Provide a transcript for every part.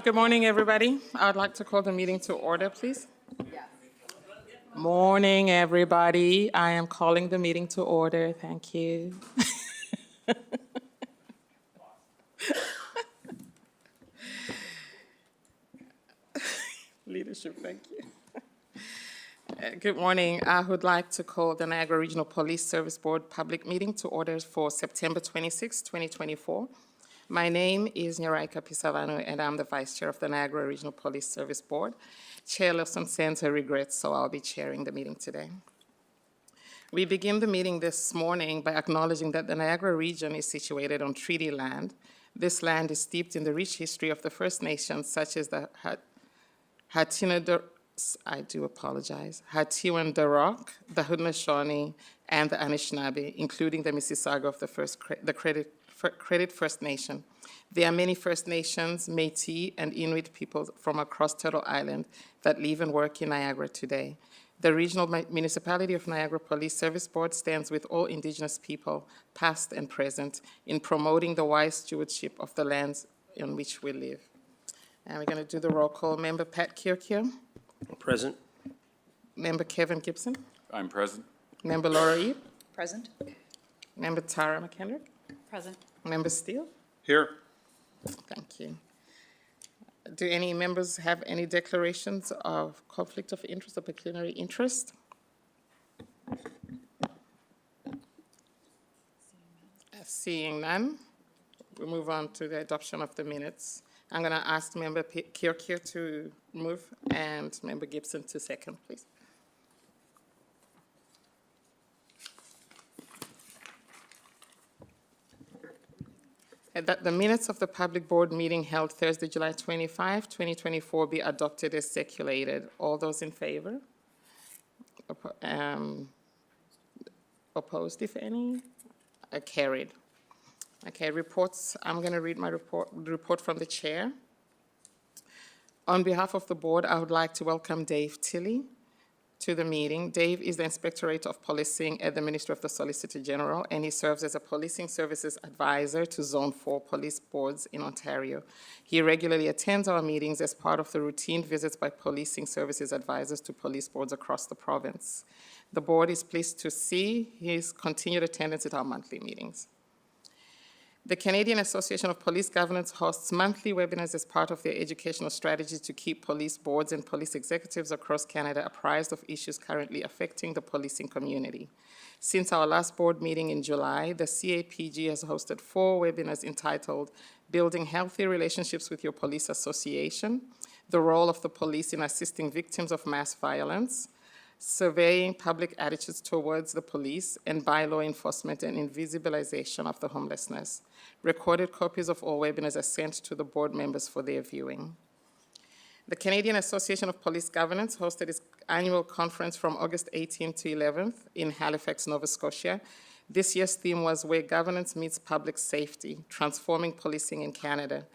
Good morning, everybody. I'd like to call the meeting to order, please. Morning, everybody. I am calling the meeting to order. Thank you. Leadership, thank you. Good morning. I would like to call the Niagara Regional Police Service Board public meeting to order for September 26, 2024. My name is Nyaraika Pisavanu, and I'm the Vice Chair of the Niagara Regional Police Service Board. Chairperson sends her regrets, so I'll be chairing the meeting today. We begin the meeting this morning by acknowledging that the Niagara region is situated on treaty land. This land is steeped in the rich history of the First Nations, such as the Hattiwandarok, the Haudenosaunee, and the Anishinaabe, including the Mississauga of the Credit First Nation. There are many First Nations, Métis, and Inuit people from across Turtle Island that live and work in Niagara today. The Regional Municipality of Niagara Police Service Board stands with all Indigenous people, past and present, in promoting the wise stewardship of the lands in which we live. And we're going to do the roll call. Member Pat Kiokio. Present. Member Kevin Gibson. I'm present. Member Laura Eve. Present. Member Tara McKendrick. Present. Member Steele. Here. Thank you. Do any members have any declarations of conflict of interest or pecuniary interest? Seeing none, we move on to the adoption of the minutes. I'm going to ask Member Kiokio to move and Member Gibson to second, please. That the minutes of the public board meeting held Thursday, July 25, 2024 be adopted as circulated. All those in favor? Opposed, if any? Carried. Okay, reports. I'm going to read my report from the chair. On behalf of the board, I would like to welcome Dave Tilley to the meeting. Dave is the Inspectorate of Policing at the Ministry of the Solicitor General, and he serves as a Policing Services Advisor to Zone 4 police boards in Ontario. He regularly attends our meetings as part of the routine visits by Policing Services Advisors to police boards across the province. The board is pleased to see his continued attendance at our monthly meetings. The Canadian Association of Police Governance hosts monthly webinars as part of their educational strategy to keep police boards and police executives across Canada apprised of issues currently affecting the policing community. Since our last board meeting in July, the CAPG has hosted 4 webinars entitled Building Healthy Relationships with Your Police Association, The Role of the Police in Assisting Victims of Mass Violence, Surveying Public Attitudes Towards the Police, and Bylaw Enforcement and Invisibilization of the Homelessness. Recorded copies of all webinars are sent to the board members for their viewing. The Canadian Association of Police Governance hosted its annual conference from August 18th to 11th in Halifax, Nova Scotia. This year's theme was Where Governance Meets Public Safety, Transforming Policing in Canada.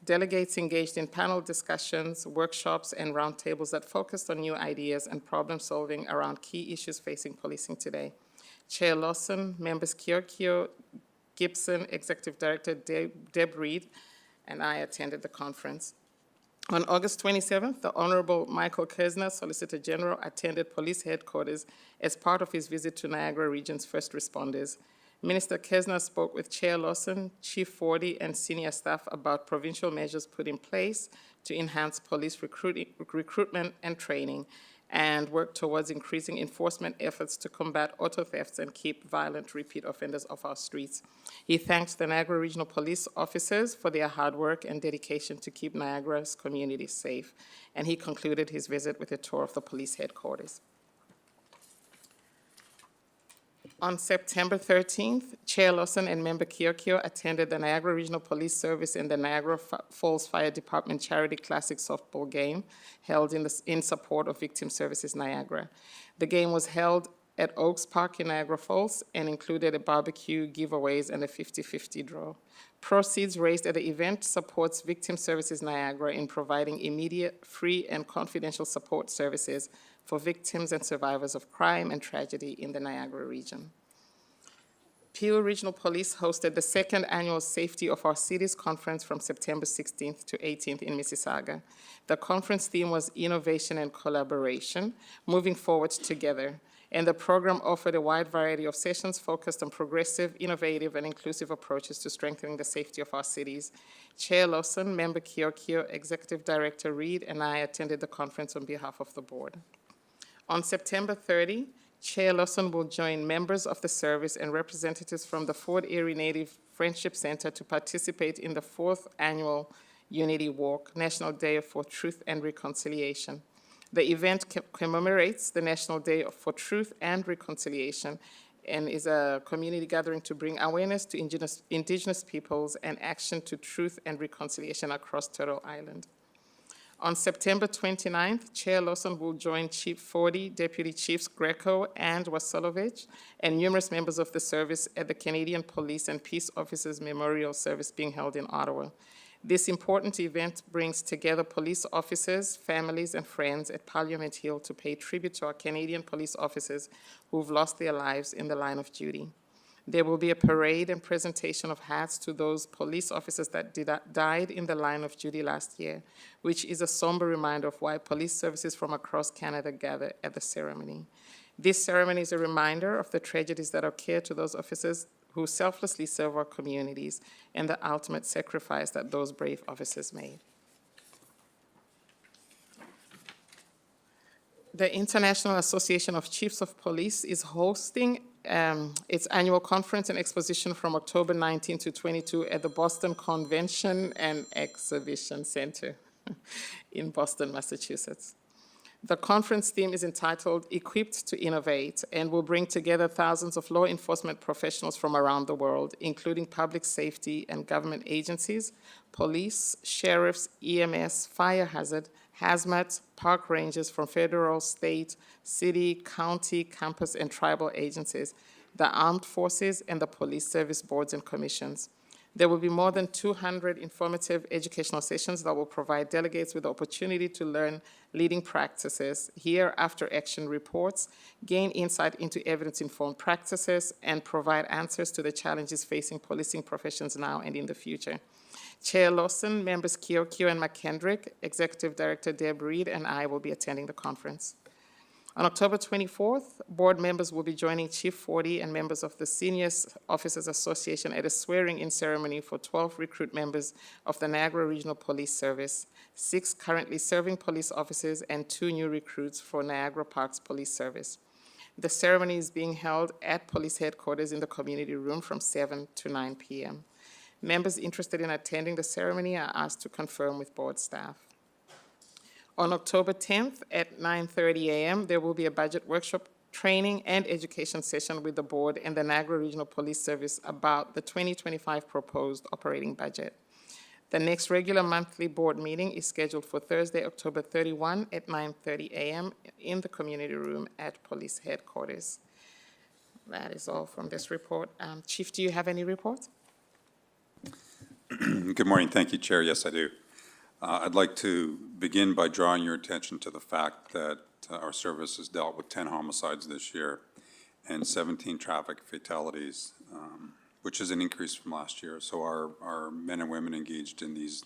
Delegates engaged in panel discussions, workshops, and roundtables that focused on new ideas and problem solving around key issues facing policing today. Chair Lawson, members Kiokio, Gibson, Executive Director Deb Reed, and I attended the conference. On August 27th, the Honorable Michael Kersner, Solicitor General, attended police headquarters as part of his visit to Niagara Region's first responders. Minister Kersner spoke with Chair Lawson, Chief Fordy, and senior staff about provincial measures put in place to enhance police recruitment and training, and work towards increasing enforcement efforts to combat auto thefts and keep violent repeat offenders off our streets. He thanked the Niagara Regional Police officers for their hard work and dedication to keep Niagara's community safe, and he concluded his visit with a tour of the police headquarters. On September 13th, Chair Lawson and Member Kiokio attended the Niagara Regional Police Service and the Niagara Falls Fire Department Charity Classic softball game held in support of Victim Services Niagara. The game was held at Oaks Park in Niagara Falls and included a barbecue, giveaways, and a 50-50 draw. Proceeds raised at the event supports Victim Services Niagara in providing immediate, free, and confidential support services for victims and survivors of crime and tragedy in the Niagara region. Peel Regional Police hosted the second annual Safety of Our Cities Conference from September 16th to 18th in Mississauga. The conference theme was Innovation and Collaboration, Moving Forward Together, and the program offered a wide variety of sessions focused on progressive, innovative, and inclusive approaches to strengthening the safety of our cities. Chair Lawson, Member Kiokio, Executive Director Reed, and I attended the conference on behalf of the board. On September 30, Chair Lawson will join members of the service and representatives from the Fort Erie Native Friendship Center to participate in the 4th Annual Unity Walk, National Day for Truth and Reconciliation. The event commemorates the National Day for Truth and Reconciliation and is a community gathering to bring awareness to indigenous peoples and action to truth and reconciliation across Turtle Island. On September 29th, Chair Lawson will join Chief 40, Deputy Chiefs Greco and Wasilovich, and numerous members of the service at the Canadian Police and Peace Officers Memorial Service being held in Ottawa. This important event brings together police officers, families, and friends at Parliament Hill to pay tribute to our Canadian police officers who've lost their lives in the line of duty. There will be a parade and presentation of hats to those police officers that died in the line of duty last year, which is a somber reminder of why police services from across Canada gather at the ceremony. This ceremony is a reminder of the tragedies that occur to those officers who selflessly serve our communities and the ultimate sacrifice that those brave officers made. The International Association of Chiefs of Police is hosting its annual conference and exposition from October 19 to 22 at the Boston Convention and Exhibition Center in Boston, Massachusetts. The conference theme is entitled Equipped to Innovate and will bring together thousands of law enforcement professionals from around the world, including public safety and government agencies, police, sheriffs, EMS, fire hazard, hazmat, park rangers from federal, state, city, county, campus, and tribal agencies, the armed forces, and the police service boards and commissions. There will be more than 200 informative educational sessions that will provide delegates with the opportunity to learn leading practices, hear after-action reports, gain insight into evidence-informed practices, and provide answers to the challenges facing policing professions now and in the future. Chair Lawson, members Kiokio and McKendrick, Executive Director Deb Reed, and I will be attending the conference. On October 24th, board members will be joining Chief 40 and members of the Senior Officers Association at a swearing-in ceremony for 12 recruit members of the Niagara Regional Police Service, 6 currently serving police officers, and 2 new recruits for Niagara Parks Police Service. The ceremony is being held at police headquarters in the community room from 7 to 9 p.m. Members interested in attending the ceremony are asked to confirm with board staff. On October 10th at 9:30 a.m., there will be a budget workshop, training, and education session with the board and the Niagara Regional Police Service about the 2025 proposed operating budget. The next regular monthly board meeting is scheduled for Thursday, October 31 at 9:30 a.m. in the community room at police headquarters. That is all from this report. Chief, do you have any reports? Good morning. Thank you, Chair. Yes, I do. I'd like to begin by drawing your attention to the fact that our service has dealt with 10 homicides this year and 17 traffic fatalities, which is an increase from last year. So our men and women engaged in these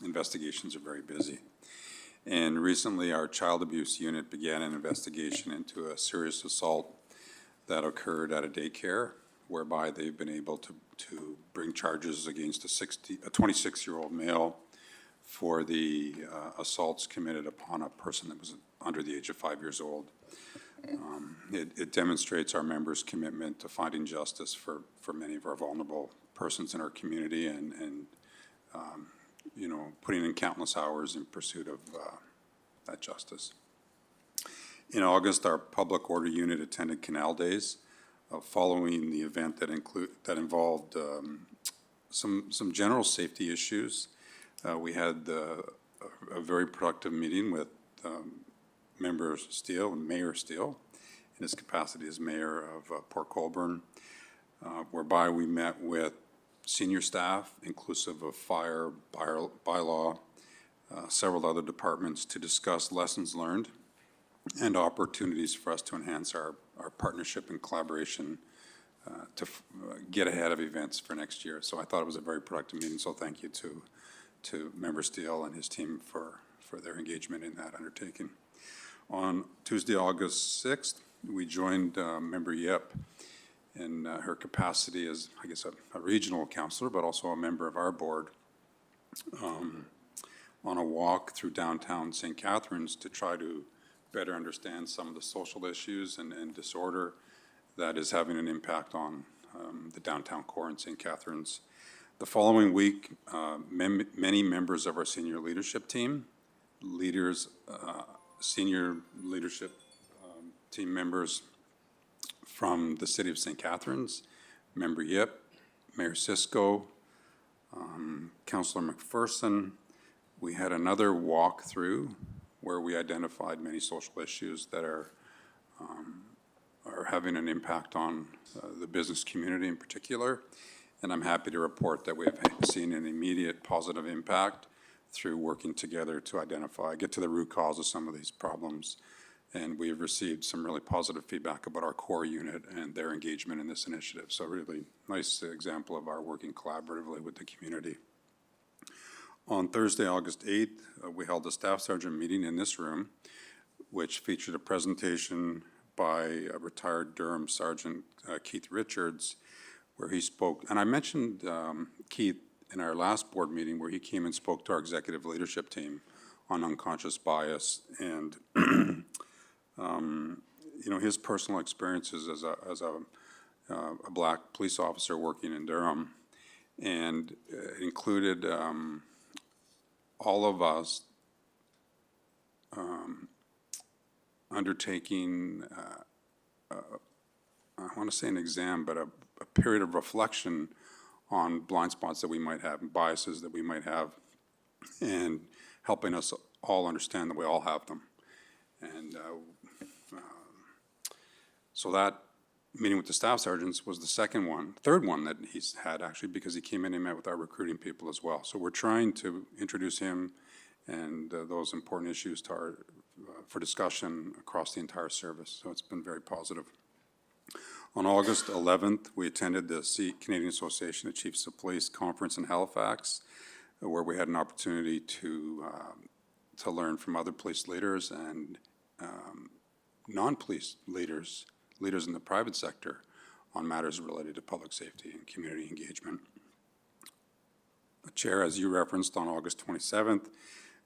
investigations are very busy. And recently, our child abuse unit began an investigation into a serious assault that occurred at a daycare, whereby they've been able to bring charges against a 26-year-old male for the assaults committed upon a person that was under the age of 5 years old. It demonstrates our members' commitment to finding justice for many of our vulnerable persons in our community and you know, putting in countless hours in pursuit of that justice. In August, our public order unit attended Canal Days following the event that involved some general safety issues. We had a very productive meeting with Member Steele and Mayor Steele in his capacity as Mayor of Port Colborne, whereby we met with senior staff, inclusive of fire, bylaw, several other departments, to discuss lessons learned and opportunities for us to enhance our partnership and collaboration get ahead of events for next year. So I thought it was a very productive meeting, so thank you to Member Steele and his team for their engagement in that undertaking. On Tuesday, August 6th, we joined Member Yip in her capacity as, I guess, a regional councillor, but also a member of our board, on a walk through downtown St. Catharines to try to better understand some of the social issues and disorder that is having an impact on the downtown core in St. Catharines. The following week, many members of our senior leadership team, senior leadership team members from the city of St. Catharines, Member Yip, Mayor Cisco, Councillor McPherson. We had another walkthrough where we identified many social issues that are having an impact on the business community in particular. And I'm happy to report that we have seen an immediate positive impact through working together to get to the root cause of some of these problems. And we have received some really positive feedback about our core unit and their engagement in this initiative. So really nice example of our working collaboratively with the community. On Thursday, August 8th, we held a staff sergeant meeting in this room, which featured a presentation by a retired Durham Sergeant Keith Richards, where he spoke. And I mentioned Keith in our last board meeting where he came and spoke to our executive leadership team on unconscious bias and you know, his personal experiences as a black police officer working in Durham, and it included all of us undertaking, I want to say an exam, but a period of reflection on blind spots that we might have and biases that we might have, and helping us all understand that we all have them. And so that meeting with the staff sergeants was the third one that he's had actually, because he came in and met with our recruiting people as well. So we're trying to introduce him and those important issues to our, for discussion across the entire service. So it's been very positive. On August 11th, we attended the Canadian Association of Chiefs of Police conference in Halifax, where we had an opportunity to learn from other police leaders and non-police leaders in the private sector on matters related to public safety and community engagement. Chair, as you referenced, on August 27th,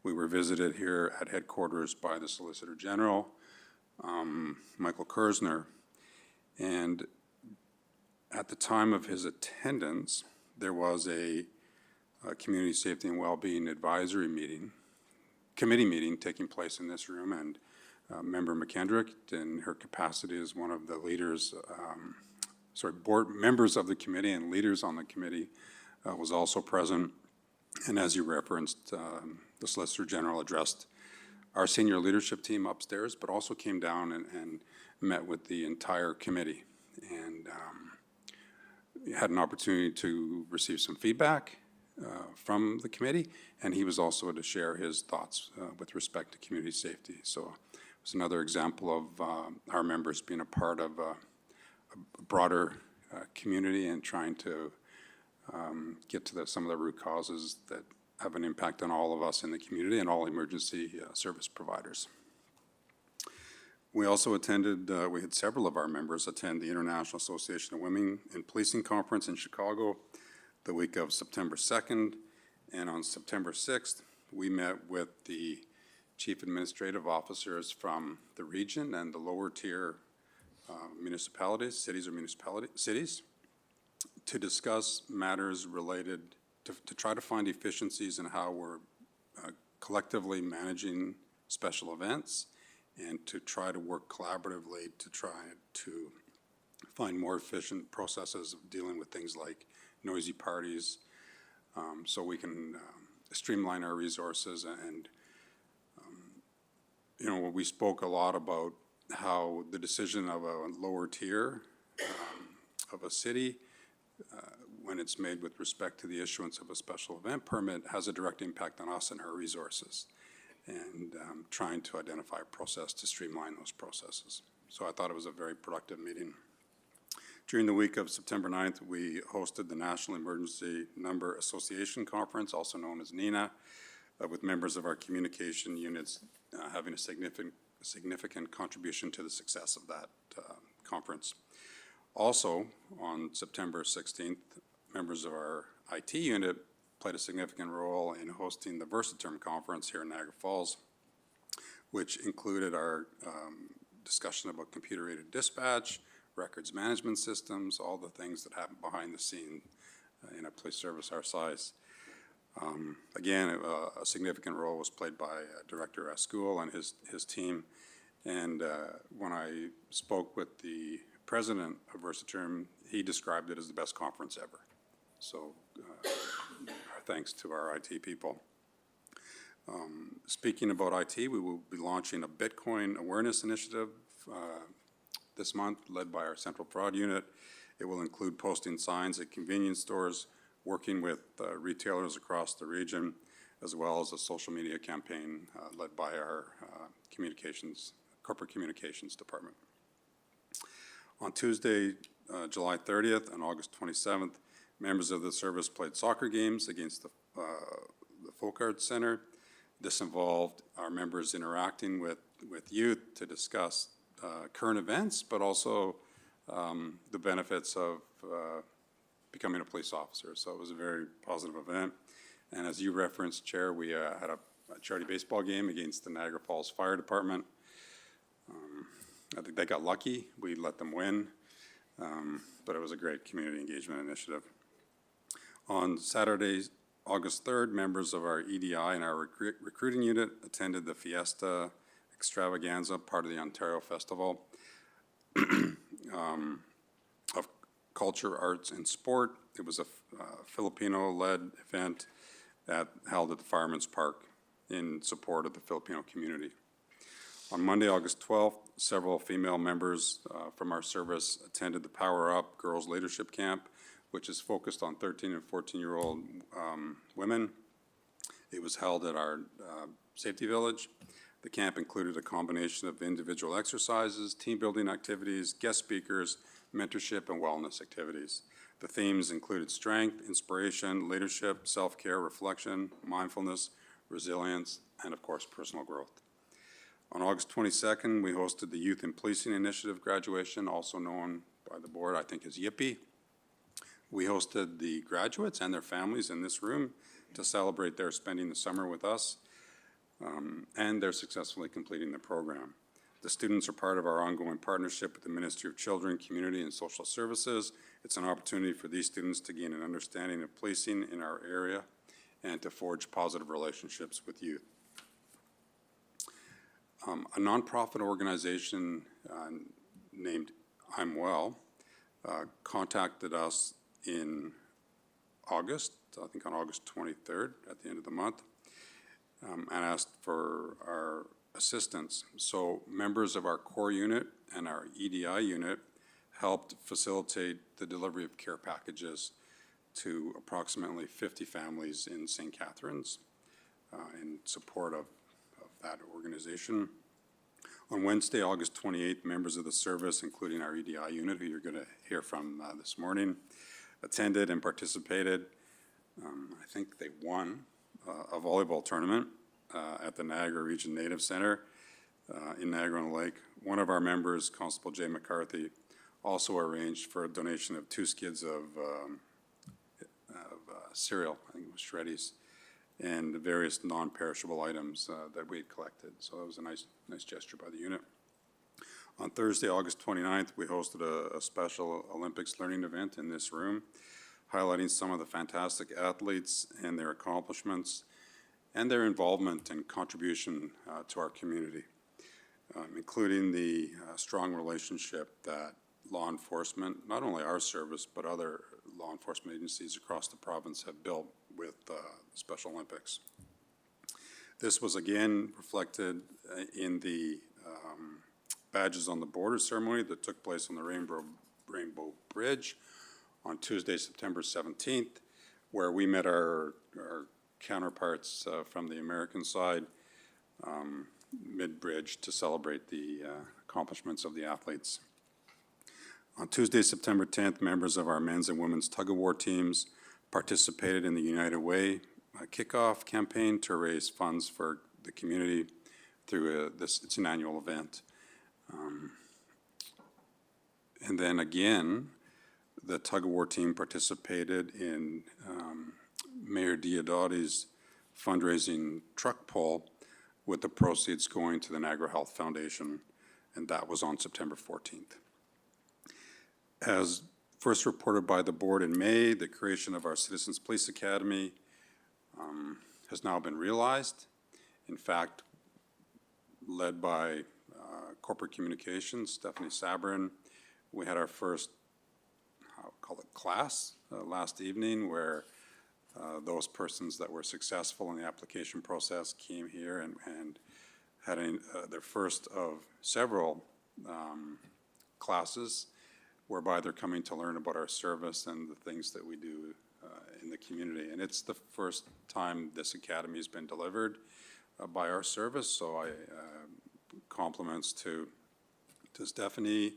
we were visited here at headquarters by the Solicitor General, Michael Kersner, and at the time of his attendance, there was a Community Safety and Wellbeing Advisory Committee meeting taking place in this room, and Member McKendrick, in her capacity as one of the leaders, board members of the committee and leaders on the committee, was also present. And as you referenced, the Solicitor General addressed our senior leadership team upstairs, but also came down and met with the entire committee, and had an opportunity to receive some feedback from the committee, and he was also to share his thoughts with respect to community safety. So it's another example of our members being a part of a broader community and trying to get to some of the root causes that have an impact on all of us in the community and all emergency service providers. We also attended, we had several of our members attend the International Association of Women in Policing Conference in Chicago the week of September 2nd. And on September 6th, we met with the chief administrative officers from the region and the lower tier municipalities, cities, to discuss matters related to try to find efficiencies in how we're collectively managing special events, and to try to work collaboratively to try to find more efficient processes of dealing with things like noisy parties, so we can streamline our resources. And you know, we spoke a lot about how the decision of a lower tier of a city, when it's made with respect to the issuance of a special event permit, has a direct impact on us and our resources, and trying to identify a process to streamline those processes. So I thought it was a very productive meeting. During the week of September 9th, we hosted the National Emergency Number Association Conference, also known as NENA, with members of our communication units having a significant contribution to the success of that conference. Also, on September 16th, members of our IT unit played a significant role in hosting the Versiterm Conference here in Niagara Falls, which included our discussion about computer-aided dispatch, records management systems, all the things that happen behind the scene in a police service our size. Again, a significant role was played by Director Ascoul and his team. And when I spoke with the president of Versiterm, he described it as the best conference ever. So our thanks to our IT people. Speaking about IT, we will be launching a Bitcoin awareness initiative this month, led by our Central Fraud Unit. It will include posting signs at convenience stores, working with retailers across the region, as well as a social media campaign led by our corporate communications department. On Tuesday, July 30th and August 27th, members of the service played soccer games against the Folk Arts Center. This involved our members interacting with youth to discuss current events, but also the benefits of becoming a police officer. So it was a very positive event. And as you referenced, Chair, we had a charity baseball game against the Niagara Falls Fire Department. I think they got lucky. We let them win, but it was a great community engagement initiative. On Saturday, August 3rd, members of our EDI and our recruiting unit attended the Fiesta Extravaganza, part of the Ontario Festival of Culture, Arts, and Sport. It was a Filipino-led event held at the Fireman's Park in support of the Filipino community. On Monday, August 12th, several female members from our service attended the Power Up Girls Leadership Camp, which is focused on 13 and 14-year-old women. It was held at our safety village. The camp included a combination of individual exercises, team building activities, guest speakers, mentorship, and wellness activities. The themes included strength, inspiration, leadership, self-care, reflection, mindfulness, resilience, and of course, personal growth. On August 22nd, we hosted the Youth in Policing Initiative graduation, also known by the board, I think, as YIPPY. We hosted the graduates and their families in this room to celebrate their spending the summer with us, and they're successfully completing the program. The students are part of our ongoing partnership with the Ministry of Children, Community, and Social Services. It's an opportunity for these students to gain an understanding of policing in our area and to forge positive relationships with youth. A nonprofit organization named I'm Well contacted us in August, I think on August 23rd at the end of the month, and asked for our assistance. So members of our core unit and our EDI unit helped facilitate the delivery of care packages to approximately 50 families in St. Catharines in support of that organization. On Wednesday, August 28th, members of the service, including our EDI unit, who you're going to hear from this morning, attended and participated. I think they won a volleyball tournament at the Niagara Region Native Center in Niagara-on-the-Lake. One of our members, Constable Jay McCarthy, also arranged for a donation of 2 skids of cereal, I think it was Shreddies, and various non-perishable items that we had collected. So that was a nice gesture by the unit. On Thursday, August 29th, we hosted a special Olympics learning event in this room, highlighting some of the fantastic athletes and their accomplishments and their involvement and contribution to our community, including the strong relationship that law enforcement, not only our service, but other law enforcement agencies across the province have built with Special Olympics. This was again reflected in the Badges on the Border ceremony that took place on the Rainbow Bridge on Tuesday, September 17th, where we met our counterparts from the American side mid-bridge to celebrate the accomplishments of the athletes. On Tuesday, September 10th, members of our men's and women's tug-of-war teams participated in the United Way kickoff campaign to raise funds for the community through it's an annual event. And then again, the tug-of-war team participated in Mayor Diodati's fundraising truck pull with the proceeds going to the Niagara Health Foundation, and that was on September 14th. As first reported by the board in May, the creation of our Citizens Police Academy has now been realized. In fact, led by corporate communications, Stephanie Sabrin, we had our first, I'll call it class, last evening, where those persons that were successful in the application process came here and had their first of several classes, whereby they're coming to learn about our service and the things that we do in the community. And it's the first time this academy has been delivered by our service, so I compliments to Stephanie.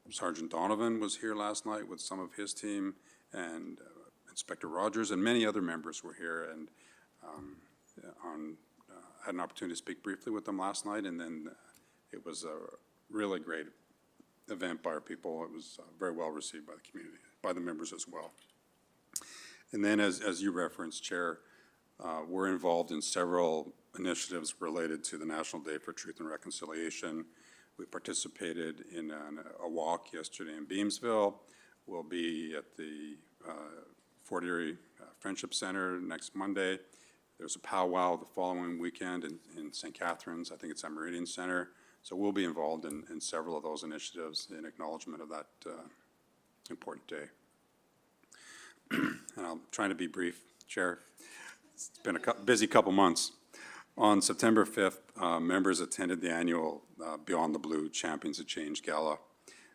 Sergeant Donovan was here last night with some of his team, and Inspector Rogers and many other members were here, and had an opportunity to speak briefly with them last night, and then it was a really great event by our people. It was very well received by the community, by the members as well. And then as you referenced, Chair, we're involved in several initiatives related to the National Day for Truth and Reconciliation. We participated in a walk yesterday in Beamsville. We'll be at the Fort Erie Friendship Center next Monday. There's a powwow the following weekend in St. Catharines. I think it's at Meridian Center. So we'll be involved in several of those initiatives in acknowledgement of that important day. And I'm trying to be brief, Chair. It's been a busy couple months. On September 5th, members attended the annual Beyond the Blue Champions of Change Gala.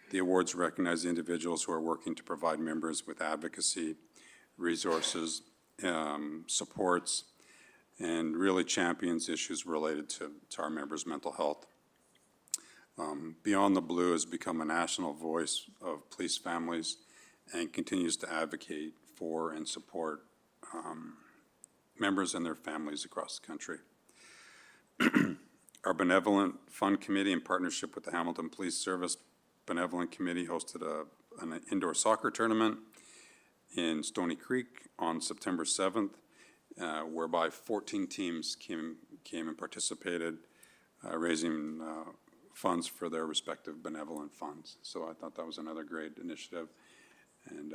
The awards recognize individuals who are working to provide members with advocacy, resources, supports, and really champions issues related to our members' mental health. Beyond the Blue has become a national voice of police families and continues to advocate for and support members and their families across the country. Our Benevolent Fund Committee, in partnership with the Hamilton Police Service Benevolent Committee, hosted an indoor soccer tournament in Stony Creek on September 7th, whereby 14 teams came and participated, raising funds for their respective benevolent funds. So I thought that was another great initiative. And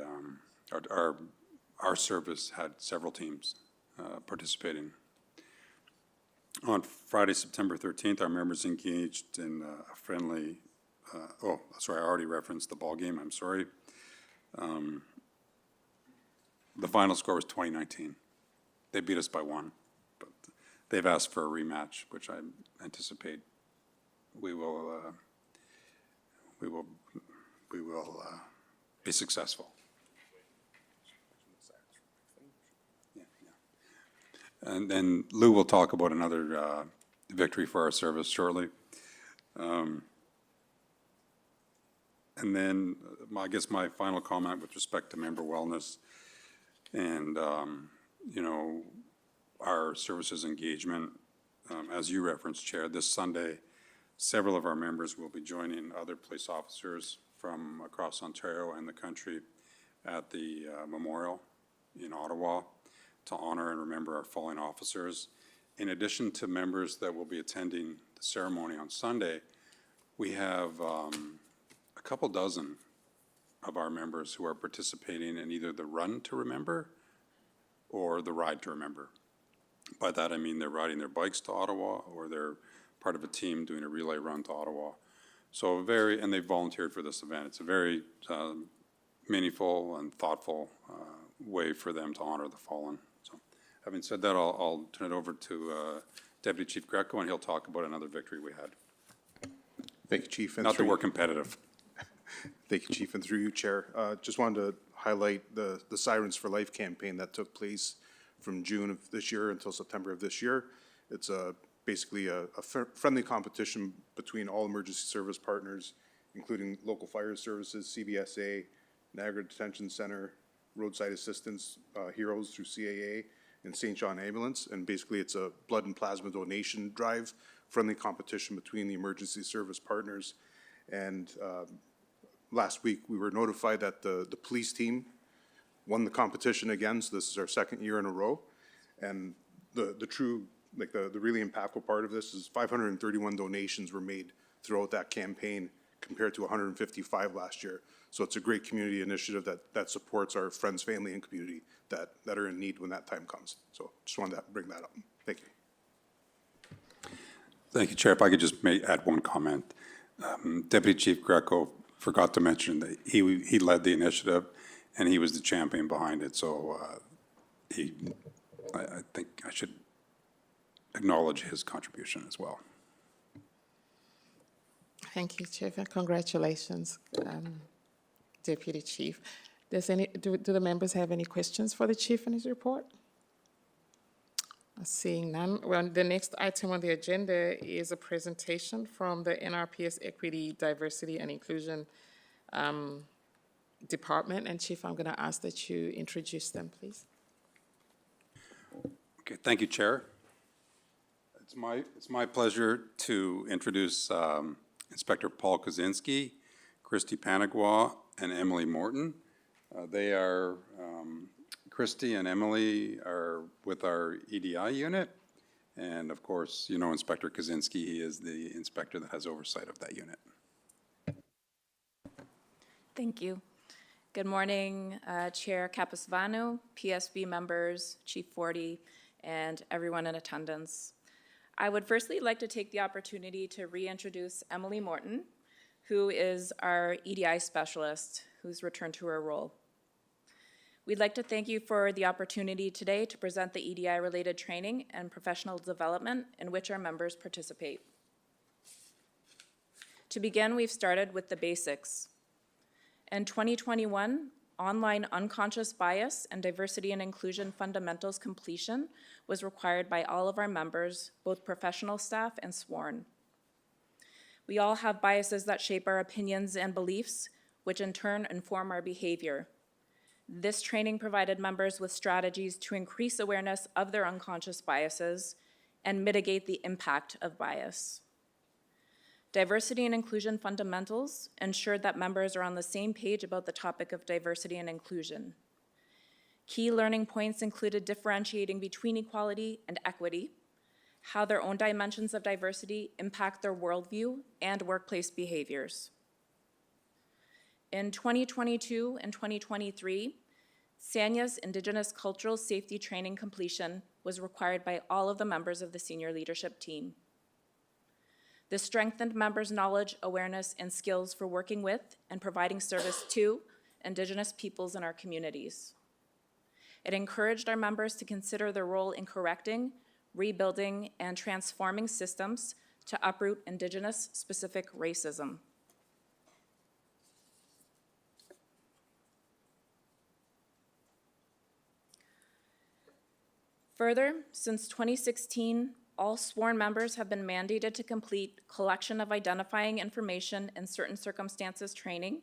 our service had several teams participating. On Friday, September 13th, our members engaged in a friendly, I already referenced the ball game, I'm sorry. The final score was 20-19. They beat us by 1, but they've asked for a rematch, which I anticipate we will be successful. And then Lou will talk about another victory for our service shortly. And then I guess my final comment with respect to member wellness and, our services engagement, as you referenced, Chair, this Sunday, several of our members will be joining other police officers from across Ontario and the country at the memorial in Ottawa to honor and remember our fallen officers. In addition to members that will be attending the ceremony on Sunday, we have a couple dozen of our members who are participating in either the Run to Remember or the Ride to Remember. By that I mean they're riding their bikes to Ottawa, or they're part of a team doing a relay run to Ottawa. So and they've volunteered for this event. It's a very meaningful and thoughtful way for them to honor the fallen. So having said that, I'll turn it over to Deputy Chief Greco, and he'll talk about another victory we had. Thank you, Chief. Not that we're competitive. Thank you, Chief, and through you, Chair. Just wanted to highlight the Sirens for Life campaign that took place from June of this year until September of this year. It's a basically a friendly competition between all emergency service partners, including local fire services, CBSA, Niagara Detention Center, Roadside Assistance Heroes through CAA, and St. John Ambulance. And basically, it's a blood and plasma donation drive, friendly competition between the emergency service partners. And last week, we were notified that the police team won the competition again, so this is our second year in a row. And the true, like the really impactful part of this is 531 donations were made throughout that campaign compared to 155 last year. So it's a great community initiative that supports our friends, family, and community that are in need when that time comes. So just wanted to bring that up. Thank you. Thank you, Chair. If I could just add one comment. Deputy Chief Greco forgot to mention that he led the initiative and he was the champion behind it. So I think I should acknowledge his contribution as well. Thank you, Chair. Congratulations, Deputy Chief. Do the members have any questions for the Chief in his report? Seeing none, well, the next item on the agenda is a presentation from the NRPS Equity, Diversity, and Inclusion Department. And Chief, I'm going to ask that you introduce them, please. Okay, thank you, Chair. It's my pleasure to introduce Inspector Paul Kaczynski, Christy Panagua, and Emily Morton. Christy and Emily are with our EDI unit. And of course, you know Inspector Kaczynski, he is the inspector that has oversight of that unit. Thank you. Good morning, Chair Capisvano, PSB members, Chief Forty, and everyone in attendance. I would firstly like to take the opportunity to reintroduce Emily Morton, who is our EDI specialist, who's returned to her role. We'd like to thank you for the opportunity today to present the EDI-related training and professional development in which our members participate. To begin, we've started with the basics. In 2021, online unconscious bias and diversity and inclusion fundamentals completion was required by all of our members, both professional staff and sworn. We all have biases that shape our opinions and beliefs, which in turn inform our behavior. This training provided members with strategies to increase awareness of their unconscious biases and mitigate the impact of bias. Diversity and inclusion fundamentals ensured that members are on the same page about the topic of diversity and inclusion. Key learning points included differentiating between equality and equity, how their own dimensions of diversity impact their worldview and workplace behaviors. In 2022 and 2023, SANYA's Indigenous Cultural Safety Training completion was required by all of the members of the senior leadership team. This strengthened members' knowledge, awareness, and skills for working with and providing service to Indigenous peoples in our communities. It encouraged our members to consider their role in correcting, rebuilding, and transforming systems to uproot Indigenous-specific racism. Further, since 2016, all sworn members have been mandated to complete collection of identifying information in certain circumstances training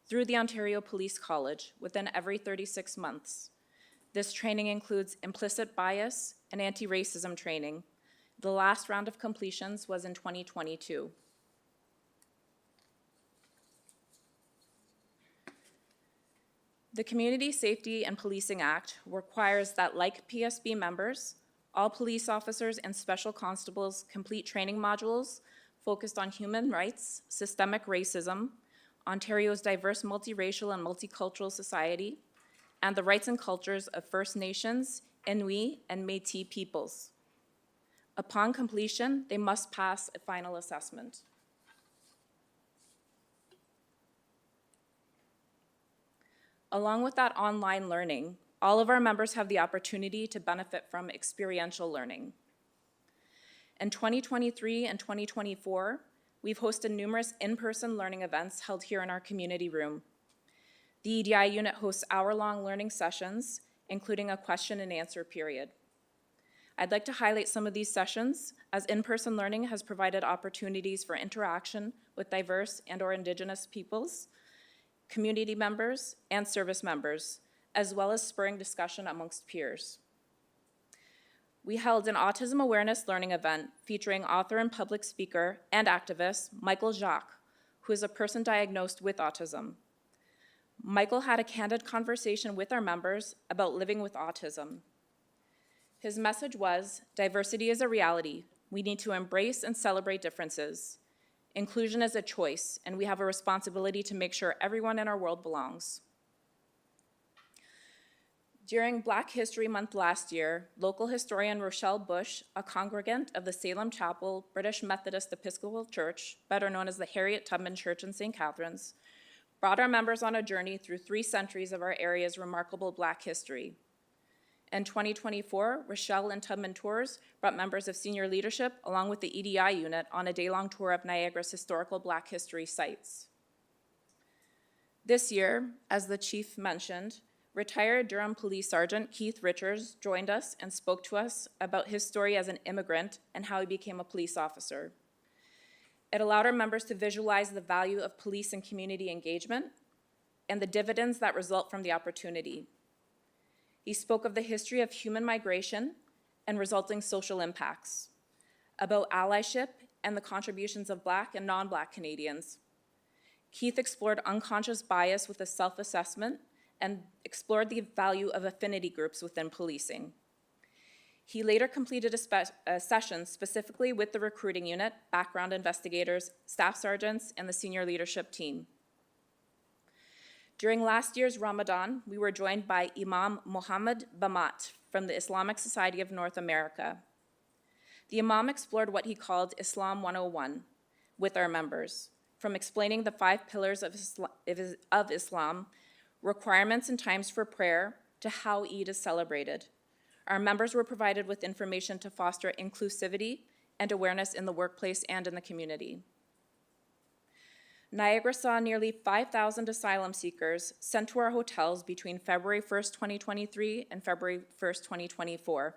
through the Ontario Police College within every 36 months. This training includes implicit bias and anti-racism training. The last round of completions was in 2022. The Community Safety and Policing Act requires that, like PSB members, all police officers and special constables complete training modules focused on human rights, systemic racism, Ontario's diverse multiracial and multicultural society, and the rights and cultures of First Nations, Inuit, and Métis peoples. Upon completion, they must pass a final assessment. Along with that online learning, all of our members have the opportunity to benefit from experiential learning. In 2023 and 2024, we've hosted numerous in-person learning events held here in our community room. The EDI unit hosts hour-long learning sessions, including a question and answer period. I'd like to highlight some of these sessions, as in-person learning has provided opportunities for interaction with diverse and/or Indigenous peoples, community members, and service members, as well as spurring discussion amongst peers. We held an autism awareness learning event featuring author and public speaker and activist Michael Jacques, who is a person diagnosed with autism. Michael had a candid conversation with our members about living with autism. His message was, diversity is a reality. We need to embrace and celebrate differences. Inclusion is a choice, and we have a responsibility to make sure everyone in our world belongs. During Black History Month last year, local historian Rochelle Bush, a congregant of the Salem Chapel British Methodist Episcopal Church, better known as the Harriet Tubman Church in St. Catharines, brought our members on a journey through 3 centuries of our area's remarkable Black history. In 2024, Rochelle and Tubman Tours brought members of senior leadership along with the EDI unit on a day-long tour of Niagara's historical Black history sites. This year, as the chief mentioned, retired Durham Police Sergeant Keith Richards joined us and spoke to us about his story as an immigrant and how he became a police officer. It allowed our members to visualize the value of police and community engagement and the dividends that result from the opportunity. He spoke of the history of human migration and resulting social impacts, about allyship and the contributions of Black and non-Black Canadians. Keith explored unconscious bias with a self-assessment and explored the value of affinity groups within policing. He later completed a session specifically with the recruiting unit, background investigators, staff sergeants, and the senior leadership team. During last year's Ramadan, we were joined by Imam Mohammed Bamat from the Islamic Society of North America. The Imam explored what he called Islam 101 with our members, from explaining the 5 pillars of Islam, requirements and times for prayer, to how Eid is celebrated. Our members were provided with information to foster inclusivity and awareness in the workplace and in the community. Niagara saw nearly 5,000 asylum seekers sent to our hotels between February 1st, 2023 and February 1st, 2024.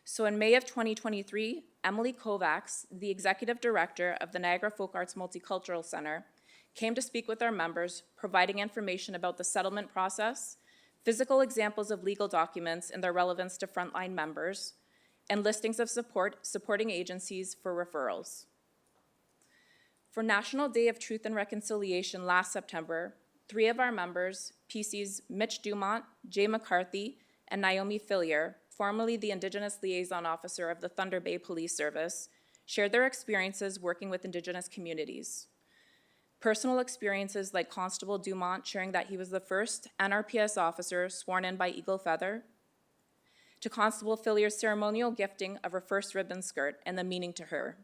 So in May of 2023, Emily Kovacs, the executive director of the Niagara Folk Arts Multicultural Center, came to speak with our members, providing information about the settlement process, physical examples of legal documents and their relevance to frontline members, and listings of supporting agencies for referrals. For National Day of Truth and Reconciliation last September, 3 of our members, PC's Mitch Dumont, Jay McCarthy, and Naomi Fillier, formerly the Indigenous Liaison Officer of the Thunder Bay Police Service, shared their experiences working with Indigenous communities. Personal experiences like Constable Dumont sharing that he was the first NRPS officer sworn in by Eagle Feather, to Constable Fillier's ceremonial gifting of her first ribbon skirt and the meaning to her.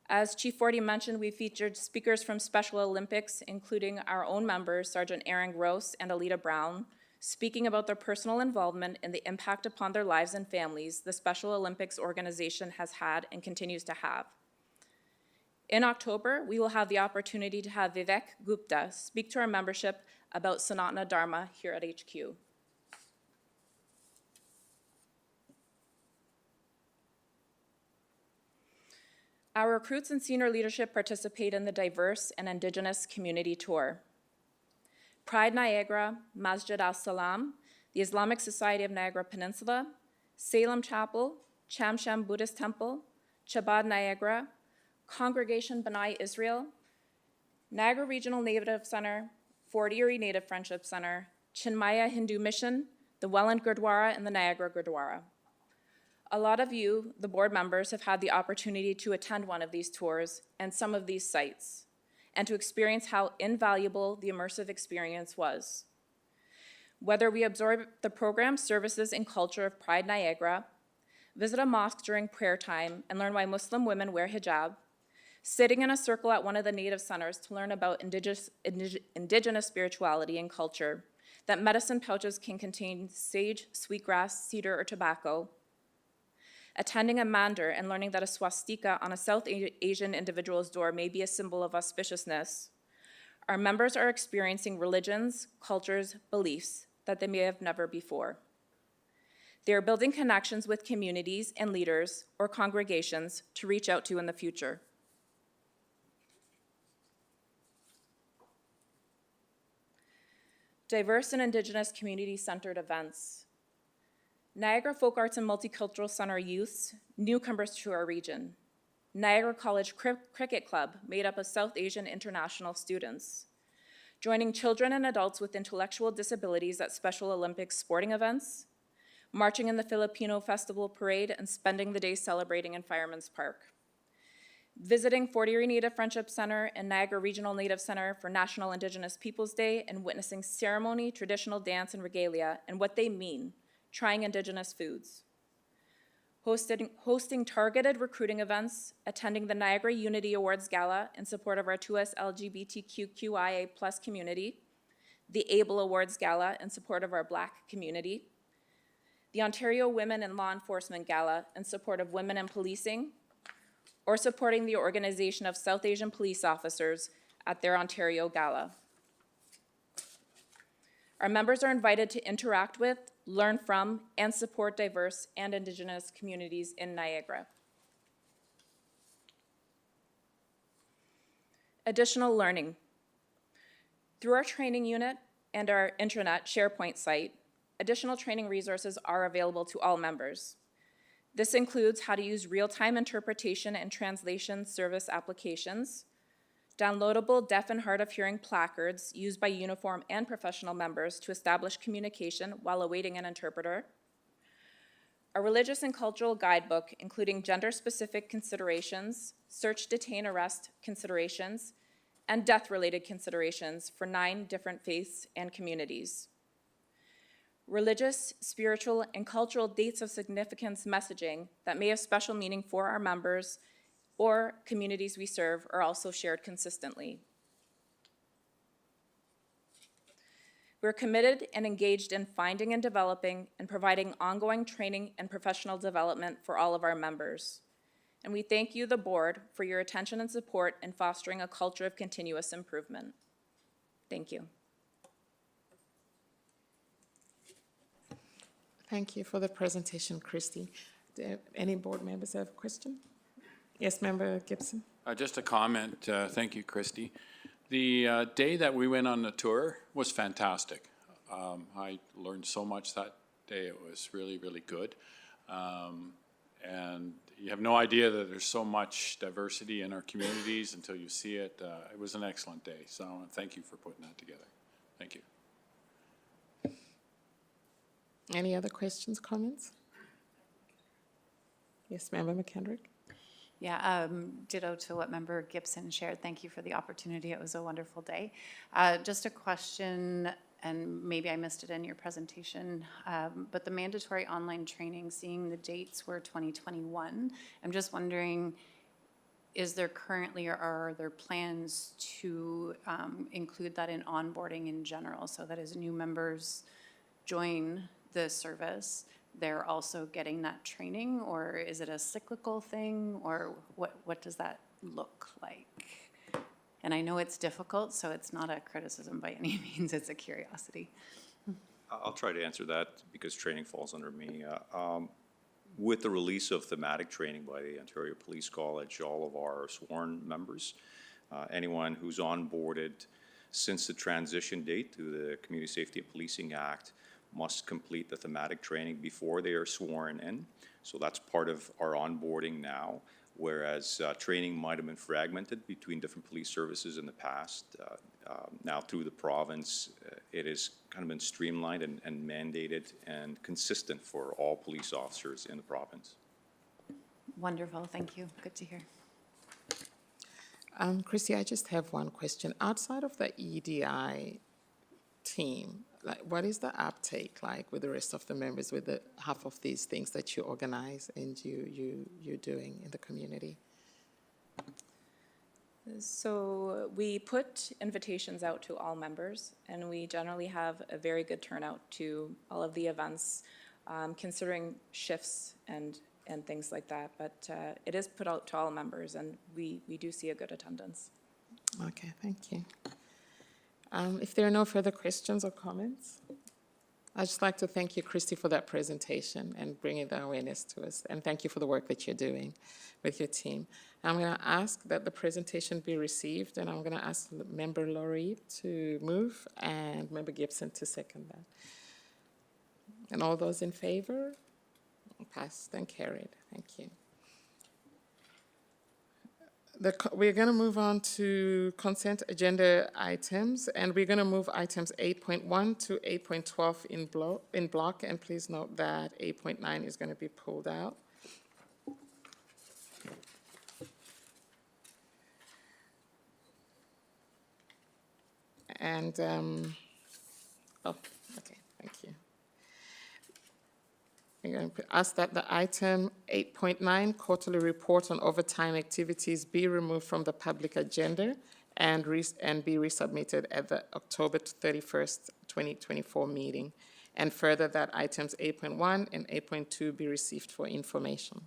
As Chief Forty mentioned, we featured speakers from Special Olympics, including our own members, Sergeant Aaron Gross and Alita Brown, speaking about their personal involvement and the impact upon their lives and families the Special Olympics organization has had and continues to have. In October, we will have the opportunity to have Vivek Gupta speak to our membership about Sanatana Dharma here at HQ. Our recruits and senior leadership participate in the Diverse and Indigenous Community Tour. Pride Niagara, Masjid al-Salam, the Islamic Society of Niagara Peninsula, Salem Chapel, Chamsham Buddhist Temple, Chabad Niagara, Congregation B'nai Israel, Niagara Regional Native Center, Fort Erie Native Friendship Center, Chinmaya Hindu Mission, the Welland Gurdwara, and the Niagara Gurdwara. A lot of you, the board members, have had the opportunity to attend one of these tours and some of these sites, and to experience how invaluable the immersive experience was. Whether we absorb the program, services, and culture of Pride Niagara, visit a mosque during prayer time and learn why Muslim women wear hijab, sitting in a circle at one of the native centers to learn about indigenous spirituality and culture, that medicine pouches can contain sage, sweetgrass, cedar, or tobacco, attending a mandir and learning that a swastika on a South Asian individual's door may be a symbol of auspiciousness, our members are experiencing religions, cultures, beliefs that they may have never before. They are building connections with communities and leaders or congregations to reach out to in the future. Diverse and Indigenous community-centered events. Niagara Folk Arts and Multicultural Center youths, newcomers to our region. Niagara College Cricket Club, made up of South Asian international students. Joining children and adults with intellectual disabilities at Special Olympics sporting events. Marching in the Filipino Festival Parade and spending the day celebrating in Fireman's Park. Visiting Fort Erie Native Friendship Center and Niagara Regional Native Center for National Indigenous Peoples Day and witnessing ceremony, traditional dance, and regalia and what they mean, trying Indigenous foods. Hosting targeted recruiting events, attending the Niagara Unity Awards Gala in support of our 2S LGBTQIA+ community, the ABLE Awards Gala in support of our Black community, the Ontario Women in Law Enforcement Gala in support of women in policing, or supporting the organization of South Asian police officers at their Ontario Gala. Our members are invited to interact with, learn from, and support diverse and Indigenous communities in Niagara. Additional learning. Through our training unit and our intranet SharePoint site, additional training resources are available to all members. This includes how to use real-time interpretation and translation service applications, downloadable deaf and hard of hearing placards used by uniform and professional members to establish communication while awaiting an interpreter, a religious and cultural guidebook including gender-specific considerations, search, detain, arrest considerations, and death-related considerations for 9 different faiths and communities. Religious, spiritual, and cultural dates of significance messaging that may have special meaning for our members or communities we serve are also shared consistently. We're committed and engaged in finding and developing and providing ongoing training and professional development for all of our members. And we thank you, the board, for your attention and support in fostering a culture of continuous improvement. Thank you. Thank you for the presentation, Christy. Do any board members have a question? Yes, Member Gibson. Just a comment. Thank you, Christy. The day that we went on the tour was fantastic. I learned so much that day. It was really, really good. And you have no idea that there's so much diversity in our communities until you see it. It was an excellent day. So thank you for putting that together. Thank you. Any other questions, comments? Yes, Member McKendrick. Yeah, ditto to what Member Gibson shared. Thank you for the opportunity. It was a wonderful day. Just a question, and maybe I missed it in your presentation, but the mandatory online training, seeing the dates were 2021. I'm just wondering, is there currently or are there plans to include that in onboarding in general so that as new members join the service, they're also getting that training, or is it a cyclical thing, or what does that look like? And I know it's difficult, so it's not a criticism by any means, it's a curiosity. I'll try to answer that because training falls under me. With the release of thematic training by the Ontario Police College, all of our sworn members, anyone who's onboarded since the transition date to the Community Safety and Policing Act must complete the thematic training before they are sworn in. So that's part of our onboarding now, whereas training might have been fragmented between different police services in the past. Now through the province, it has kind of been streamlined and mandated and consistent for all police officers in the province. Wonderful, thank you, good to hear. Christy, I just have one question. Outside of the EDI team, like, what is the uptake like with the rest of the members with the half of these things that you organize and you're doing in the community? So we put invitations out to all members, and we generally have a very good turnout to all of the events, considering shifts and things like that. But it is put out to all members, and we do see a good attendance. Okay, thank you. If there are no further questions or comments, I'd just like to thank you, Christy, for that presentation and bringing the awareness to us. And thank you for the work that you're doing with your team. I'm going to ask that the presentation be received, and I'm going to ask Member Laurie to move and Member Gibson to second that. And all those in favor? Passed and carried. Thank you. We're going to move on to consent agenda items, and we're going to move items 8.1 to 8.12 in block, and please note that 8.9 is going to be pulled out. And, oh, okay, thank you. I'm going to ask that the item 8.9, quarterly report on overtime activities, be removed from the public agenda and be resubmitted at the October 31st, 2024 meeting. And further, that items 8.1 and 8.2 be received for information.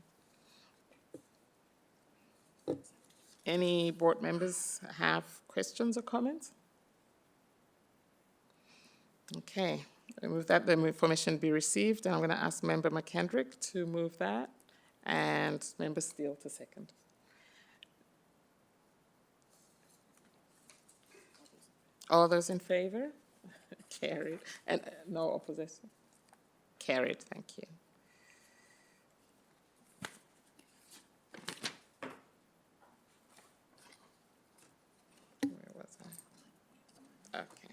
Any board members have questions or comments? Okay. I move that the information be received, and I'm going to ask Member McKendrick to move that, and Member Steele to second. All those in favor? Carried. And no opposition? Carried, thank you. Where was I? Okay.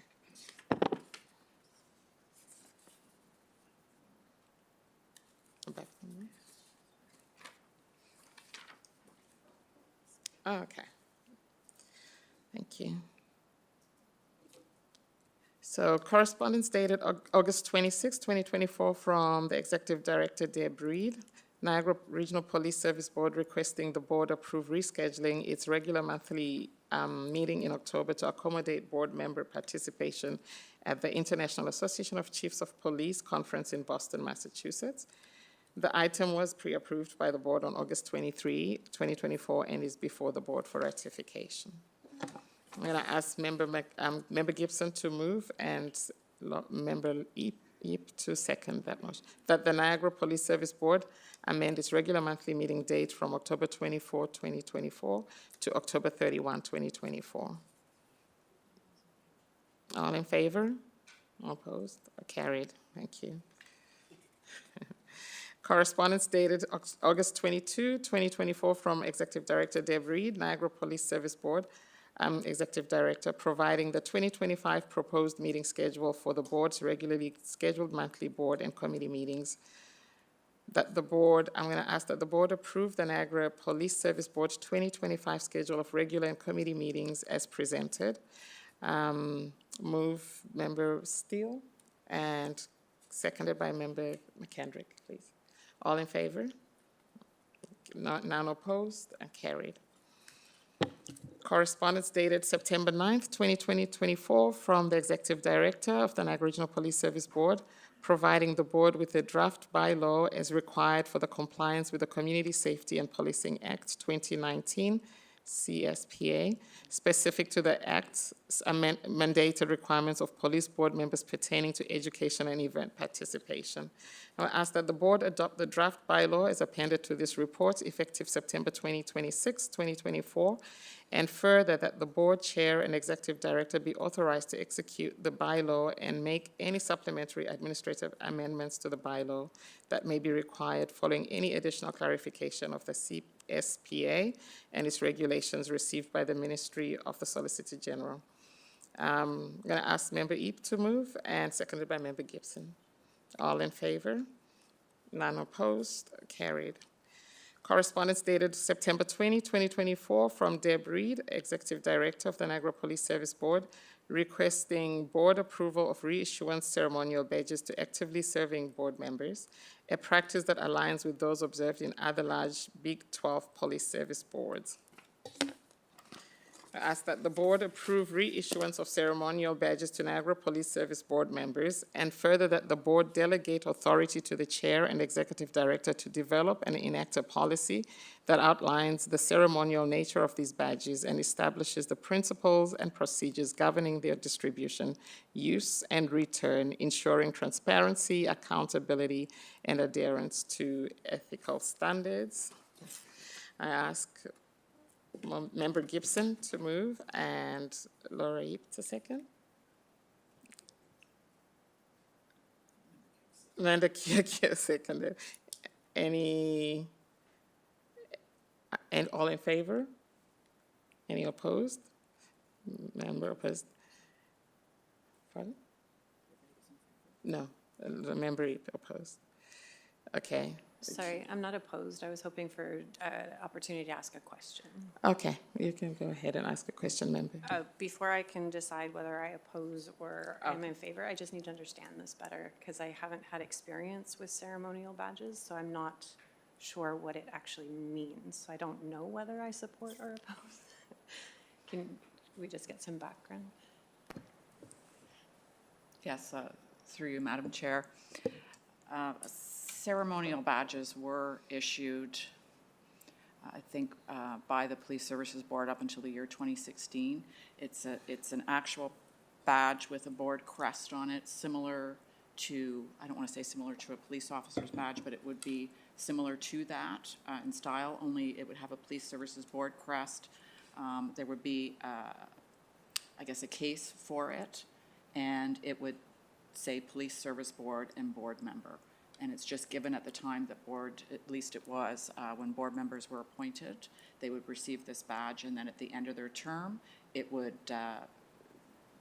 Back from there. Okay. Thank you. So correspondence dated August 26, 2024 from the Executive Director, Deb Reed, Niagara Regional Police Service Board requesting the board approve rescheduling its regular monthly meeting in October to accommodate board member participation at the International Association of Chiefs of Police Conference in Boston, Massachusetts. The item was pre-approved by the board on August 23, 2024, and is before the board for ratification. I'm going to ask Member Gibson to move and Member Eep to second that motion. That the Niagara Police Service Board amend its regular monthly meeting date from October 24, 2024 to October 31, 2024. All in favor? All opposed? Carried. Thank you. Correspondence dated August 22, 2024 from Executive Director Deb Reed, Niagara Police Service Board, Executive Director, providing the 2025 proposed meeting schedule for the board's regularly scheduled monthly board and committee meetings. That the board, I'm going to ask that the board approve the Niagara Police Service Board's 2025 schedule of regular and committee meetings as presented. Move Member Steele and seconded by Member McKendrick, please. All in favor? None opposed and carried. Correspondence dated September 9th, 2024 from the Executive Director of the Niagara Regional Police Service Board, providing the board with a draft bylaw as required for the compliance with the Community Safety and Policing Act 2019, CSPA, specific to the Act's mandated requirements of police board members pertaining to education and event participation. I will ask that the board adopt the draft bylaw as appended to this report effective September 26, 2024, and further that the board chair and executive director be authorized to execute the bylaw and make any supplementary administrative amendments to the bylaw that may be required following any additional clarification of the CSPA and its regulations received by the Ministry of the Solicitor General. I'm going to ask Member Eep to move and seconded by Member Gibson. All in favor? None opposed? Carried. Correspondence dated September 20, 2024 from Deb Reed, Executive Director of the Niagara Police Service Board, requesting board approval of reissuance ceremonial badges to actively serving board members, a practice that aligns with those observed in other large Big 12 police service boards. I ask that the board approve reissuance of ceremonial badges to Niagara Police Service Board members, and further that the board delegate authority to the chair and executive director to develop and enact a policy that outlines the ceremonial nature of these badges and establishes the principles and procedures governing their distribution, use, and return, ensuring transparency, accountability, and adherence to ethical standards. I ask Member Gibson to move and Laura Yip to second. Amanda Kia seconded. And all in favor? Any opposed? Member opposed? Pardon? No, the member Yip opposed. Okay. Sorry, I'm not opposed. I was hoping for an opportunity to ask a question. Okay, you can go ahead and ask a question, member. Before I can decide whether I oppose or I'm in favor, I just need to understand this better because I haven't had experience with ceremonial badges, so I'm not sure what it actually means. So I don't know whether I support or oppose. Can we just get some background? Yes, through you, Madam Chair. Ceremonial badges were issued, I think, by the Police Services Board up until the year 2016. It's an actual badge with a board crest on it, similar to, I don't want to say similar to a police officer's badge, but it would be similar to that in style, only it would have a Police Services Board crest. There would be, I guess, a case for it, and it would say Police Service Board and board member. And it's just given at the time that board, at least it was, when board members were appointed, they would receive this badge, and then at the end of their term, it would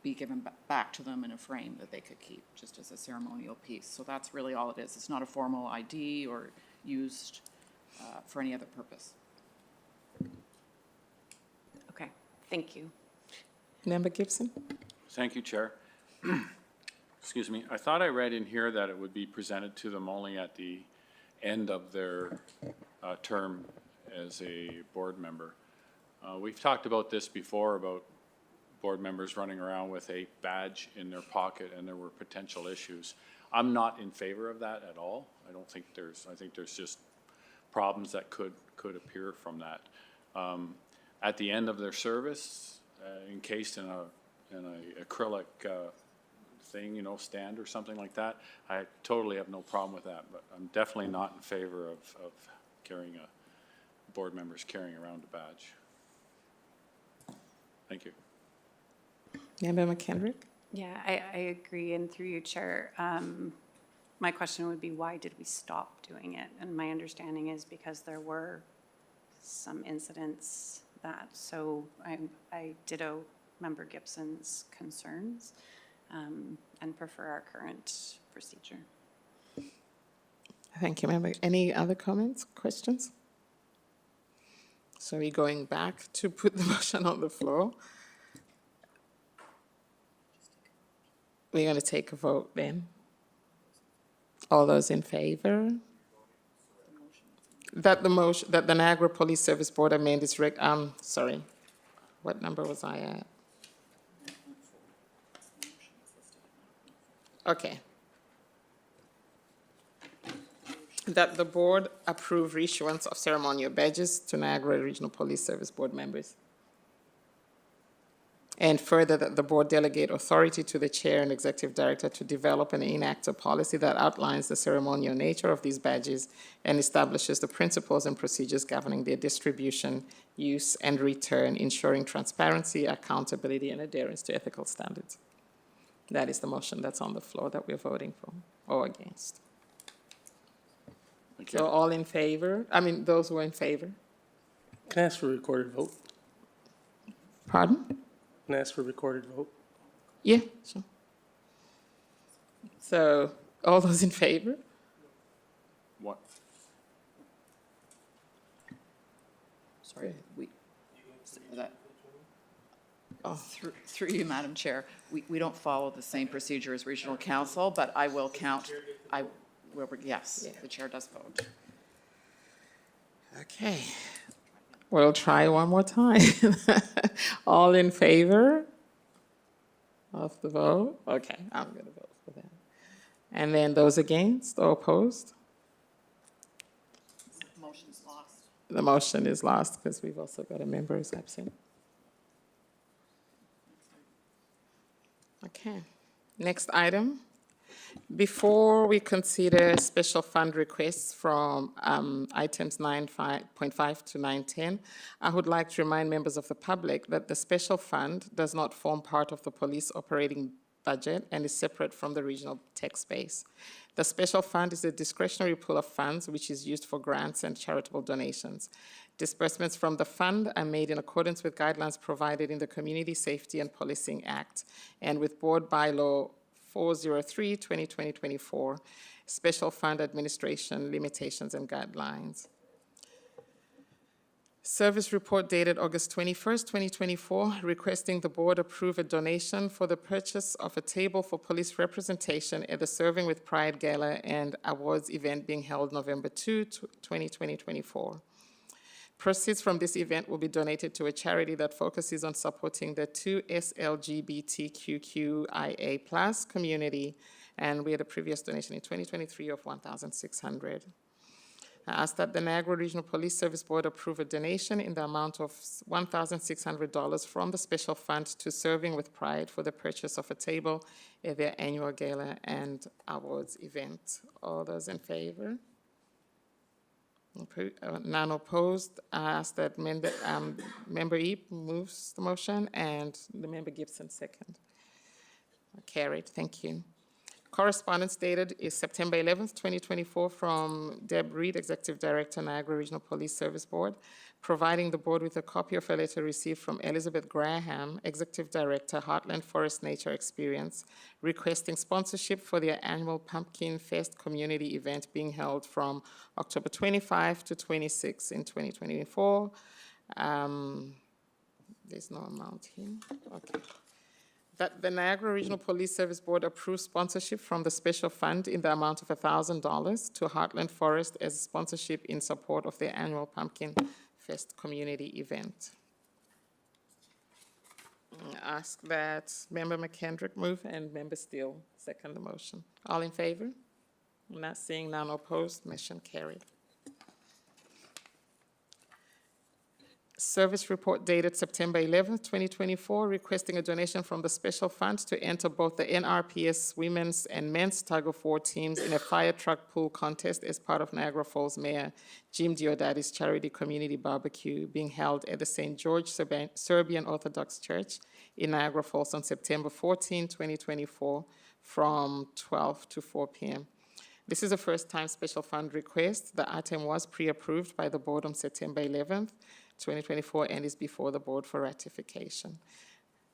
be given back to them in a frame that they could keep, just as a ceremonial piece. So that's really all it is. It's not a formal ID or used for any other purpose. Okay, thank you. Member Gibson? Thank you, Chair. Excuse me. I thought I read in here that it would be presented to them only at the end of their term as a board member. We've talked about this before, about board members running around with a badge in their pocket, and there were potential issues. I'm not in favor of that at all. I think there's just problems that could appear from that. At the end of their service, encased in an acrylic thing, stand or something like that, I totally have no problem with that, but I'm definitely not in favor of carrying board members carrying around a badge. Thank you. Member McKendrick? Yeah, I agree, and through you, Chair, my question would be, why did we stop doing it? And my understanding is because there were some incidents so I ditto Member Gibson's concerns and prefer our current procedure. Thank you, member. Any other comments, questions? So we're going back to put the motion on the floor. We're going to take a vote then. All those in favor? That the Niagara Police Service Board amend its sorry, what number was I at? Okay. That the board approve reissuance of ceremonial badges to Niagara Regional Police Service Board members. And further, that the board delegate authority to the chair and executive director to develop and enact a policy that outlines the ceremonial nature of these badges and establishes the principles and procedures governing their distribution, use, and return, ensuring transparency, accountability, and adherence to ethical standards. That is the motion that's on the floor that we're voting for or against. Thank you. So all in favor? Those who are in favor? Can I ask for a recorded vote? Pardon? Can I ask for a recorded vote? Yeah, sure. So, all those in favor? What? Sorry, through you, Madam Chair, we don't follow the same procedure as Regional Council, but I will count, yes, the chair does vote. Okay. We'll try one more time. All in favor of the vote? Okay, I'm going to vote for that. And then those against or opposed? Motion's lost. The motion is lost because we've also got a member who's absent. Okay, next item. Before we consider special fund requests from items 9.5 to 9.10, I would like to remind members of the public that the special fund does not form part of the police operating budget and is separate from the regional tax base. The special fund is a discretionary pool of funds which is used for grants and charitable donations. Disbursements from the fund are made in accordance with guidelines provided in the Community Safety and Policing Act and with Board Bylaw 403, 2020-24, Special Fund Administration Limitations and Guidelines. Service report dated August 21st, 2024, requesting the board approve a donation for the purchase of a table for police representation at the Serving with Pride Gala and Awards event being held November 2, 2020-24. Proceeds from this event will be donated to a charity that focuses on supporting the 2S LGBTQIA+ community, and we had a previous donation in 2023 of $1,600. I ask that the Niagara Regional Police Service Board approve a donation in the amount of $1,600 from the special fund to Serving with Pride for the purchase of a table at their annual gala and awards event. All those in favor? None opposed. I ask that Member Eap moves the motion and the Member Gibson second. Carried, thank you. Correspondence dated is September 11th, 2024 from Deb Reed, Executive Director, Niagara Regional Police Service Board, providing the board with a copy of a letter received from Elizabeth Graham, Executive Director, Heartland Forest Nature Experience, requesting sponsorship for their annual Pumpkin Fest community event being held from October 25 to 26 in 2024. There's no amount here. Okay. That the Niagara Regional Police Service Board approves sponsorship from the special fund in the amount of $1,000 to Heartland Forest as sponsorship in support of their annual Pumpkin Fest community event. I ask that Member McKendrick move and Member Steele second the motion. All in favor? Not seeing none opposed, motion carried. Service report dated September 11th, 2024, requesting a donation from the special fund to enter both the NRPS women's and men's tug-of-war teams in a fire truck pool contest as part of Niagara Falls Mayor Jim Diodati's charity community barbecue being held at the St. George Serbian Orthodox Church in Niagara Falls on September 14, 2024, from 12 to 4 p.m. This is a first-time special fund request. The item was pre-approved by the board on September 11th, 2024, and is before the board for ratification.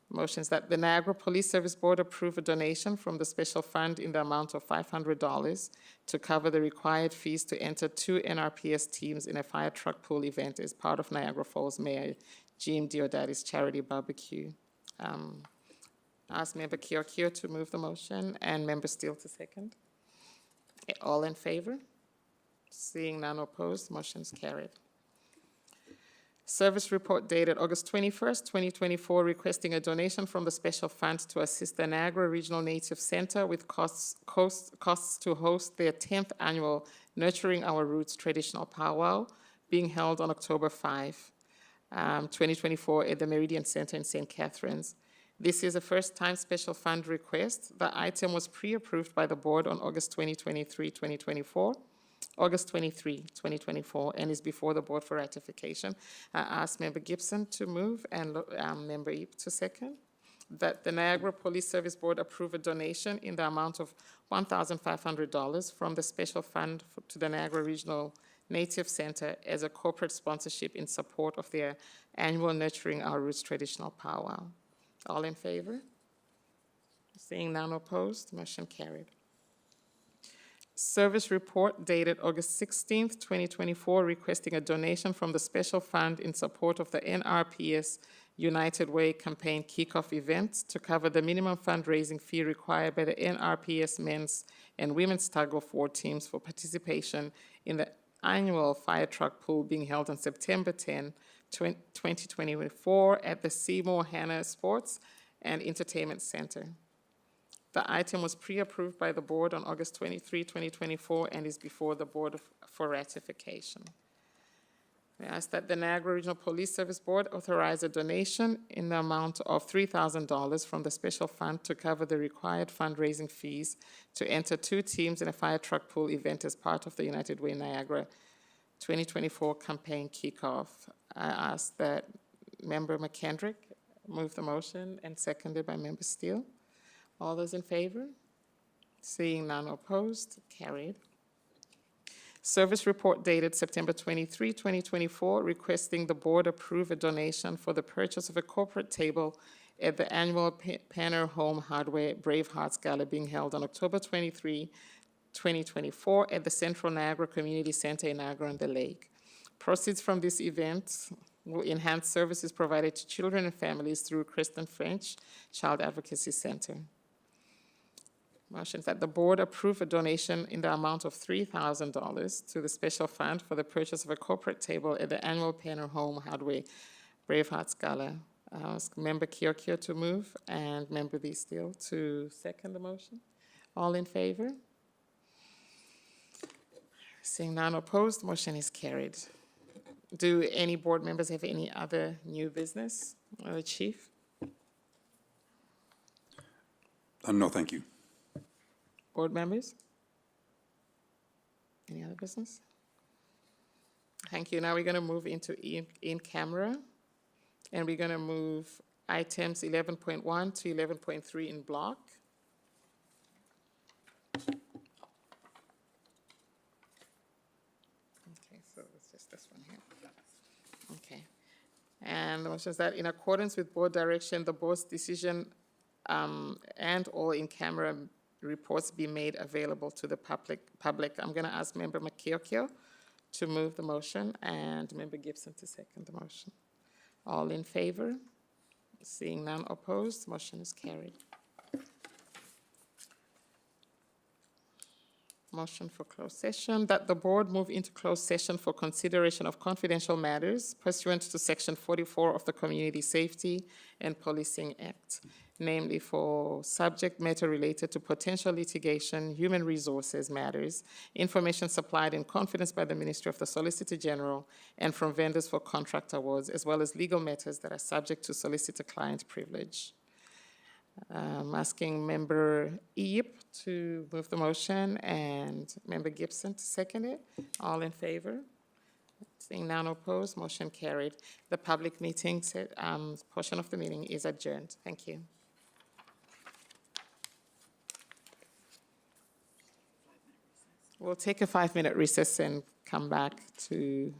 Motions that the Niagara Police Service Board approve a donation from the special fund in the amount of $500 to cover the required fees to enter 2 NRPS teams in a fire truck pool event as part of Niagara Falls Mayor Jim Diodati's charity barbecue. Ask Member Kiokio to move the motion and Member Steele to second. All in favor? Seeing none opposed, motion's carried. Service report dated August 21st, 2024, requesting a donation from the special fund to assist the Niagara Regional Native Center with costs to host their 10th annual Nurturing Our Roots traditional powwow being held on October 5, 2024 at the Meridian Center in St. Catharines. This is a first-time special fund request. The item was pre-approved by the board on August 23, 2024, and is before the board for ratification. I ask Member Gibson to move and Member Eap to second. That the Niagara Police Service Board approve a donation in the amount of $1,500 from the special fund to the Niagara Regional Native Center as a corporate sponsorship in support of their annual Nurturing Our Roots traditional powwow. All in favor? Seeing none opposed, motion carried. Service report dated August 16th, 2024, requesting a donation from the special fund in support of the NRPS United Way campaign kickoff event to cover the minimum fundraising fee required by the NRPS men's and women's tug-of-war teams for participation in the annual fire truck pool being held on September 10, 2024 at the Seymour Hanna Sports and Entertainment Center. The item was pre-approved by the board on August 23, 2024, and is before the board for ratification. We ask that the Niagara Regional Police Service Board authorize a donation in the amount of $3,000 from the special fund to cover the required fundraising fees to enter 2 teams in a fire truck pool event as part of the United Way Niagara 2024 campaign kickoff. I ask that Member McKendrick move the motion and seconded by Member Steele. All those in favor? Seeing none opposed, carried. Service report dated September 23, 2024, requesting the board approve a donation for the purchase of a corporate table at the annual Panner Home Hardware Brave Hearts Gala being held on October 23, 2024 at the Central Niagara Community Center in Niagara-on-the-Lake. Proceeds from this event will enhance services provided to children and families through Kristen French Child Advocacy Center. Motion that the board approve a donation in the amount of $3,000 to the special fund for the purchase of a corporate table at the annual Panner Home Hardware Brave Hearts Gala. I ask Member Kiokio to move and Member B. Steele to second the motion. All in favor? Seeing none opposed, motion is carried. Do any board members have any other new business? Chief? No, thank you. Board members? Any other business? Thank you. Now we're going to move into in camera, and we're going to move items 11.1 to 11.3 in block. Okay, so it's just this one here. Okay. And the motion is that in accordance with board direction, the board's decision and/or in-camera reports be made available to the public. I'm going to ask Member Makiokio to move the motion and Member Gibson to second the motion. All in favor? Seeing none opposed, motion is carried. Motion for closed session, that the board move into closed session for consideration of confidential matters pursuant to Section 44 of the Community Safety and Policing Act, namely for subject matter related to potential litigation, human resources matters, information supplied in confidence by the Ministry of the Solicitor General, and from vendors for contract awards, as well as legal matters that are subject to solicitor-client privilege. Asking Member Eep to move the motion and Member Gibson to second it. All in favor? Seeing none opposed, motion carried. The public meeting portion of the meeting is adjourned. Thank you. We'll take a 5-minute recess and come back to